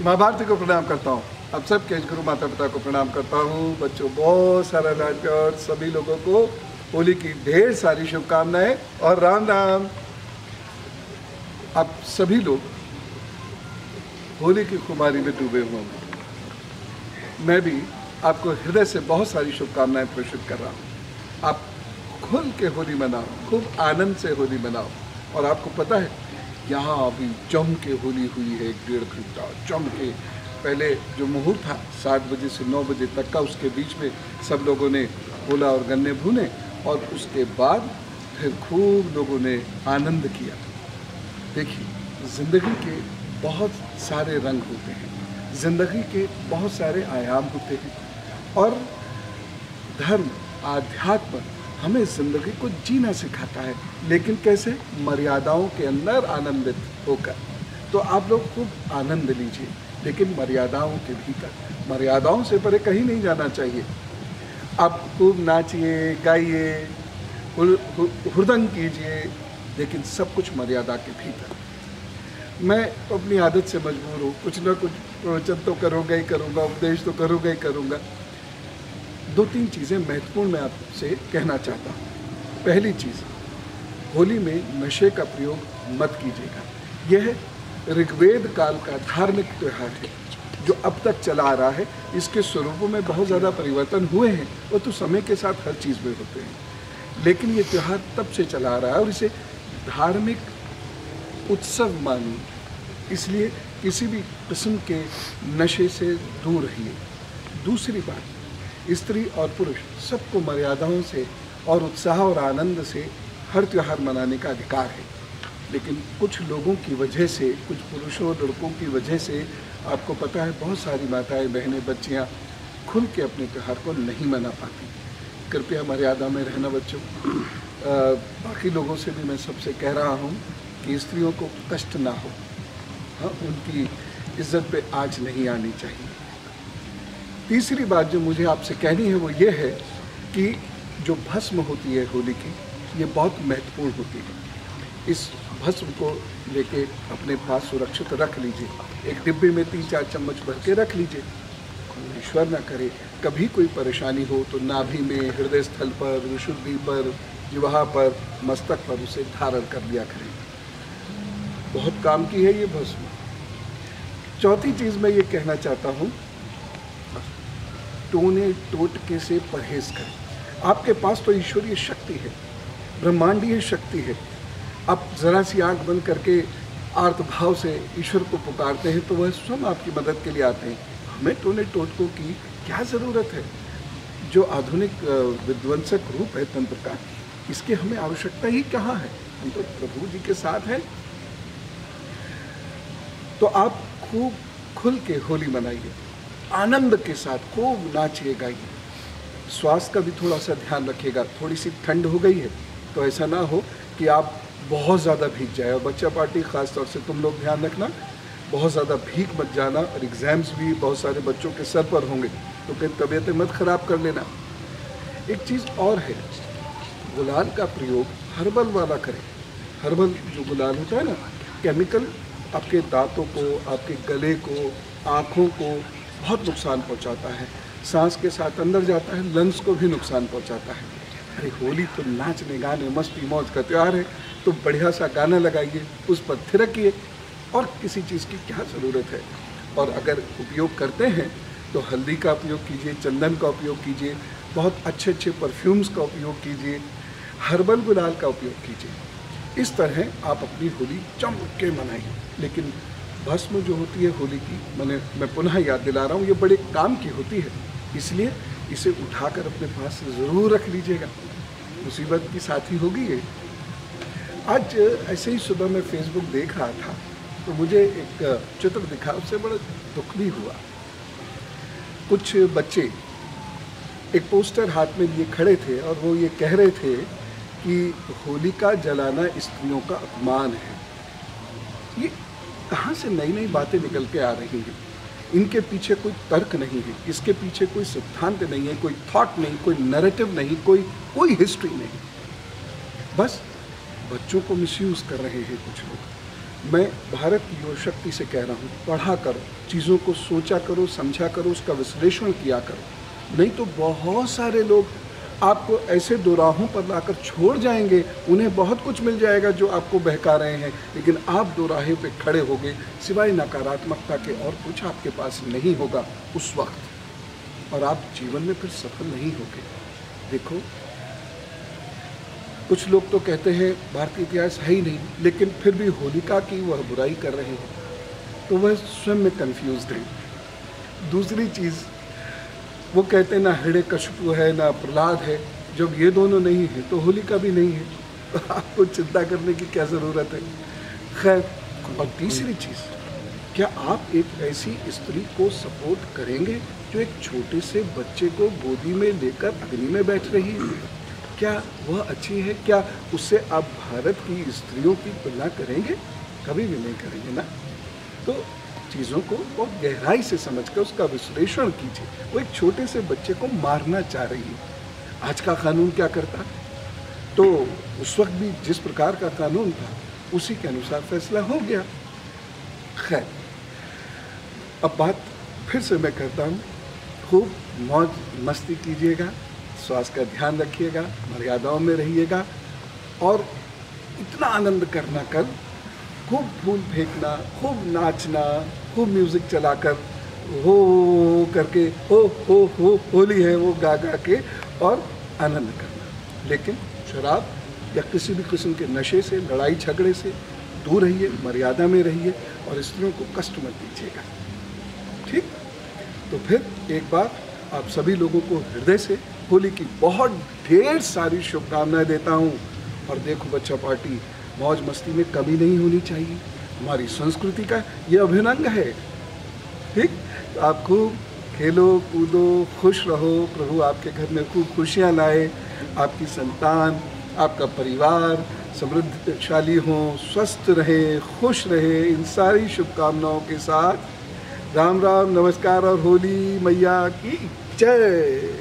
माँ भारती को प्रणाम करता हूँ। अब सब के गुरु माता पिता को प्रणाम करता हूँ। बच्चों बहुत सारा लाड प्यार, सभी लोगों को होली की ढेर सारी शुभकामनाएं और राम राम। आप सभी लोग होली की खुमारी में डूबे हुए होंगे। मैं भी आपको हृदय से बहुत सारी शुभकामनाएं प्रेषित कर रहा हूँ। आप खुल के होली मनाओ, खूब आनंद से होली मनाओ। और आपको पता है यहाँ अभी जम के होली हुई है, 1-1.5 घंटा जम के। पहले जो मुहूर्त था 7 बजे से 9 बजे तक का, उसके बीच में सब लोगों ने गोला और गन्ने भूने और उसके बाद फिर खूब लोगों ने आनंद किया। देखिए, ज़िंदगी के बहुत सारे रंग होते हैं, ज़िंदगी के बहुत सारे आयाम होते हैं और धर्म आध्यात्म हमें ज़िंदगी को जीना सिखाता है, लेकिन कैसे? मर्यादाओं के अंदर आनंदित होकर। तो आप लोग खूब आनंद लीजिए, लेकिन मर्यादाओं के भीतर। मर्यादाओं से परे कहीं नहीं जाना चाहिए। आप खूब नाचिए, गाइए, हुड़दंग कीजिए, लेकिन सब कुछ मर्यादा के भीतर। मैं अपनी आदत से मजबूर हूँ, कुछ ना कुछ प्रवचन तो करूँगा ही करूँगा, उपदेश तो करूँगा ही करूँगा। 2-3 चीज़ें महत्वपूर्ण मैं आपसे कहना चाहता हूँ। पहली चीज़, होली में नशे का प्रयोग मत कीजिएगा। यह ऋग्वेद काल का धार्मिक त्यौहार है जो अब तक चला आ रहा है। इसके स्वरूपों में बहुत ज़्यादा परिवर्तन हुए हैं, वो तो समय के साथ हर चीज़ में होते हैं, लेकिन ये त्यौहार तब से चला आ रहा है और इसे धार्मिक उत्सव मानिए। इसलिए किसी भी किस्म के नशे से दूर रहिए। दूसरी बात, स्त्री और पुरुष सबको मर्यादाओं से और उत्साह और आनंद से हर त्यौहार मनाने का अधिकार है, लेकिन कुछ लोगों की वजह से, कुछ पुरुषों और लड़कों की वजह से, आपको पता है बहुत सारी माताएं, बहनें, बच्चियां खुल के अपने त्यौहार को नहीं मना पाती। कृपया मर्यादा में रहना बच्चों। बाकी लोगों से भी मैं सबसे कह रहा हूँ कि स्त्रियों को कष्ट ना हो। हाँ, उनकी इज्जत पे आँच नहीं आनी चाहिए। तीसरी बात जो मुझे आपसे कहनी है वो ये है कि जो भस्म होती है होली की, ये बहुत महत्वपूर्ण होती है। इस भस्म को लेके अपने पास सुरक्षित रख लीजिए। एक डिब्बे में 3-4 चम्मच भर के रख लीजिए। ईश्वर ना करे कभी कोई परेशानी हो तो नाभि में, हृदय स्थल पर, विशुद्धि पर, जिह्वा पर, मस्तक पर उसे धारण कर लिया करें। बहुत काम की है ये भस्म। चौथी चीज़ मैं ये कहना चाहता हूँ, टोने टोटके से परहेज करें। आपके पास तो ईश्वरीय शक्ति है, ब्रह्मांडीय शक्ति है। आप ज़रा सी आंख बंद करके आर्त भाव से ईश्वर को पुकारते हैं तो वह स्वयं आपकी मदद के लिए आते हैं। हमें टोने टोटकों की क्या ज़रूरत है? जो आधुनिक विध्वंसक रूप है तंत्र का, इसकी हमें आवश्यकता ही कहाँ है? हम तो प्रभु जी के साथ हैं। तो आप खूब खुल के होली मनाइए, आनंद के साथ खूब नाचिए, गाइए। स्वास्थ्य का भी थोड़ा सा ध्यान रखिएगा। थोड़ी सी ठंड हो गई है तो ऐसा ना हो कि आप बहुत ज़्यादा भीग जाए। और बच्चा पार्टी ख़ास तौर से तुम लोग ध्यान रखना, बहुत ज़्यादा भीग मत जाना। और एग्ज़ाम्स भी बहुत सारे बच्चों के सर पर होंगे तो कहीं तबीयतें मत ख़राब कर लेना। एक चीज़ और है, गुलाल का प्रयोग हर्बल वाला करें। हर्बल जो गुलाल होता है ना, केमिकल आपके दांतों को, आपके गले को, आँखों को बहुत नुकसान पहुंचाता है। सांस के साथ अंदर जाता है, लंग्स को भी नुकसान पहुंचाता है। अरे होली तो नाचने गाने मस्ती मौज का त्यौहार है, तो बढ़िया सा गाना लगाइए, उस पर थिरकिए। और किसी चीज़ की क्या ज़रूरत है? और अगर उपयोग करते हैं तो हल्दी का उपयोग कीजिए, चंदन का उपयोग कीजिए, बहुत अच्छे अच्छे परफ्यूम्स का उपयोग कीजिए, हर्बल गुलाल का उपयोग कीजिए। इस तरह आप अपनी होली जम के मनाइए। लेकिन भस्म जो होती है होली की, मैं पुनः याद दिला रहा हूँ, ये बड़े काम की होती है, इसलिए इसे उठाकर अपने पास ज़रूर रख लीजिएगा। मुसीबत की साथी होगी ये। आज ऐसे ही सुबह मैं फेसबुक देख रहा था तो मुझे एक चित्र दिखा, उससे बड़ा दुख भी हुआ। कुछ बच्चे एक पोस्टर हाथ में लिए खड़े थे और वो ये कह रहे थे कि होलिका जलाना स्त्रियों का अपमान है। ये कहाँ से नई नई बातें निकल के आ रही हैं? इनके पीछे कोई तर्क नहीं है, इसके पीछे कोई सिद्धांत नहीं है, कोई थॉट नहीं, कोई नैरेटिव नहीं, कोई हिस्ट्री नहीं। बस बच्चों को मिसयूज़ कर रहे हैं कुछ लोग। मैं भारत की युवा शक्ति से कह रहा हूँ, पढ़ा करो, चीज़ों को सोचा करो, समझा करो, उसका विश्लेषण किया करो। नहीं तो बहुत सारे लोग आपको ऐसे दोराहों पर लाकर छोड़ जाएंगे, उन्हें बहुत कुछ मिल जाएगा जो आपको बहका रहे हैं, लेकिन आप दोराहे पे खड़े होगे, सिवाय नकारात्मकता के और कुछ आपके पास नहीं होगा उस वक्त, और आप जीवन में फिर सफल नहीं होगे। देखो, कुछ लोग तो कहते हैं भारतीय इतिहास है ही नहीं, लेकिन फिर भी होलिका की वह बुराई कर रहे हैं, तो वह स्वयं में कन्फ्यूज्ड है। दूसरी चीज़, वो कहते हैं ना हिरण्यकशिपु है ना प्रहलाद है, जब ये दोनों नहीं है तो होलिका भी नहीं है, तो आपको चिंता करने की क्या ज़रूरत है। खैर, और तीसरी चीज़, क्या आप एक ऐसी स्त्री को सपोर्ट करेंगे जो एक छोटे से बच्चे को गोदी में लेकर अग्नि में बैठ रही है? क्या वह अच्छी है? क्या उससे आप भारत की स्त्रियों की तुलना करेंगे? कभी भी नहीं करेंगे ना। तो चीज़ों को बहुत गहराई से समझकर उसका विश्लेषण कीजिए। वो एक छोटे से बच्चे को मारना चाह रही है। आज का कानून क्या करता? तो उस वक्त भी जिस प्रकार का कानून था उसी के अनुसार फैसला हो गया। खैर, अब बात फिर से मैं करता हूँ, खूब मौज मस्ती कीजिएगा, स्वास्थ्य का ध्यान रखिएगा, मर्यादाओं में रहिएगा, और इतना आनंद करना कल, खूब फूल फेंकना, खूब नाचना, खूब म्यूज़िक चलाकर हो करके हो होली है वो गा गा के और आनंद करना। लेकिन शराब या किसी भी किस्म के नशे से, लड़ाई झगड़े से दूर रहिए, मर्यादा में रहिए, और स्त्रियों को कष्ट मत दीजिएगा। ठीक? तो फिर एक बार आप सभी लोगों को हृदय से होली की बहुत ढेर सारी शुभकामनाएं देता हूँ। और देखो बच्चा पार्टी, मौज मस्ती में कमी नहीं होनी चाहिए, हमारी संस्कृति का ये अभिन्न अंग है। ठीक? तो आप खूब खेलो कूदो, खुश रहो, प्रभु आपके घर में खूब खुशियाँ लाए, आपकी संतान, आपका परिवार समृद्धशाली हो, स्वस्थ रहे, खुश रहे। इन सारी शुभकामनाओं के साथ राम राम, नमस्कार और होली मैया की जय।